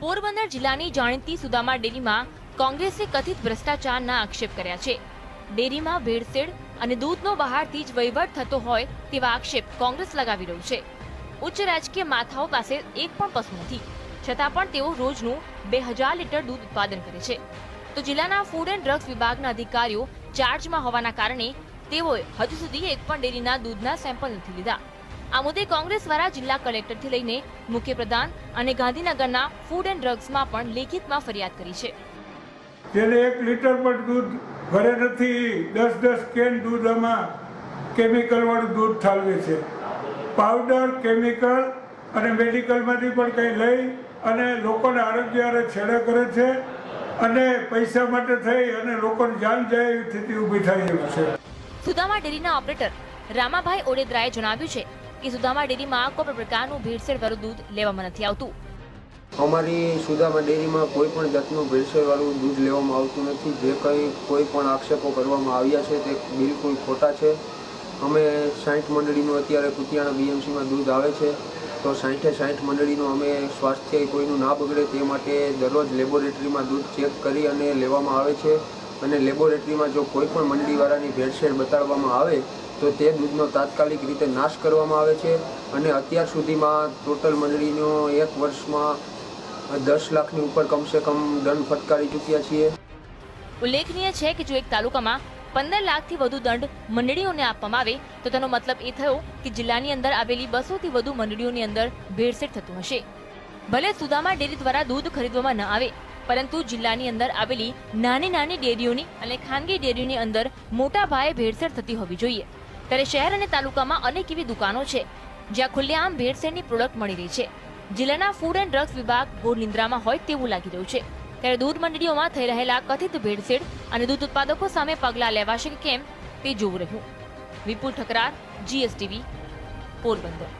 પોરબંદર જિલ્લાની જાણીતી સુદામા ડેરીમાં કોંગ્રેસે કથિત ભ્રષ્ટાચારના આક્ષેપ કર્યા છે। ડેરીમાં ભેળસેળ અને દૂધનો બહારથી જ વહીવટ થતો હોય તેવા આક્ષેપ કોંગ્રેસ લગાવી રહ્યું છે। ઉચ્ચ રાજકીય માથાઓ પાસે એક પણ પશુ નથી, છતાં પણ તેઓ રોજનું 2000 લીટર દૂધ ઉત્પાદન કરે છે। તો જિલ્લાના ફૂડ એન્ડ ડ્રગ્સ વિભાગના અધિકારીઓ ચાર્જમાં હોવાના કારણે તેઓએ હજુ સુધી એક પણ ડેરીના દૂધના સેમ્પલ નથી લીધા। આ મુદ્દે કોંગ્રેસ દ્વારા જિલ્લા કલેક્ટરથી લઈને મુખ્યપ્રધાન અને ગાંધીનગરના ફૂડ એન્ડ ડ્રગ્સમાં પણ લેખિતમાં ફરિયાદ કરી છે। જેને 1 લીટર પણ દૂધ ઘરે નથી, 10 કેન દૂધ આમાં કેમિકલ વાળું દૂધ ઠાલવે છે। પાવડર, કેમિકલ અને મેડિકલમાંથી પણ કંઈ લઈ અને લોકોને આરોગ્ય છેડા કરે છે અને પૈસા માટે થઈ અને લોકોની જાન જાય એવી સ્થિતિ ઊભી થઈ છે। સુદામા ડેરીના ઓપરેટર રામાભાઈ ઓડેદરાએ જણાવ્યું છે કે સુદામા ડેરીમાં કોઈ પણ પ્રકારનું ભેળસેળવાળું દૂધ લેવામાં નથી આવતું। અમારી સુદામા ડેરીમાં કોઈ પણ જાતનું ભેળસેળવાળું દૂધ લેવામાં આવતું નથી। જે કોઈ પણ આક્ષેપો કરવામાં આવ્યા છે તે બિલકુલ ખોટા છે। અમે 60 મંડળીનું અત્યારે કુતિયાણા બીએમસીમાં દૂધ આવે છે, તો 60 મંડળીનું અમે સ્વાસ્થ્ય કોઈનું ના બગડે તે માટે દરરોજ લેબોરેટરીમાં દૂધ ચેક કરી અને લેવામાં આવે છે। અને લેબોરેટરીમાં જો કોઈ પણ મંડળીવાળાની ભેળસેળ બતાડવામાં આવે તો તે દૂધનો તાત્કાલિક રીતે નાશ કરવામાં આવે છે। અને અત્યાર સુધીમાં ટોટલ મંડળીનો 1 વર્ષમાં 10 લાખની ઉપર કમસે કમ દંડ ફટકારી ચૂક્યા છીએ। ઉલ્લેખનીય છે કે જો એક તાલુકામાં 15 લાખથી વધુ દંડ મંડળીઓને આપવામાં આવે તો તેનો મતલબ એ થયો કે જિલ્લાની અંદર આવેલી 200થી વધુ મંડળીઓની અંદર ભેળસેળ થતું હશે। ભલે સુદામા ડેરી દ્વારા દૂધ ખરીદવામાં ન આવે, પરંતુ જિલ્લાની અંદર આવેલી નાની ડેરીઓની અને ખાનગી ડેરીઓની અંદર મોટા પાયે ભેળસેળ થતી હોવી જોઈએ। ત્યારે શહેર અને તાલુકામાં અનેક એવી દુકાનો છે જ્યાં ખુલ્લેઆમ ભેળસેળની પ્રોડક્ટ મળી રહી છે। જિલ્લાના ફૂડ એન્ડ ડ્રગ્સ વિભાગ ઘોર નિંદ્રામાં હોય તેવું લાગી રહ્યું છે। ત્યારે દૂધ મંડળીઓમાં થઈ રહેલા કથિત ભેળસેળ અને દૂધ ઉત્પાદકો સામે પગલાં લેવાશે કે કેમ તે જોવું રહ્યું। વિપુલ ઠકરાર, GSTV, પોરબંદર।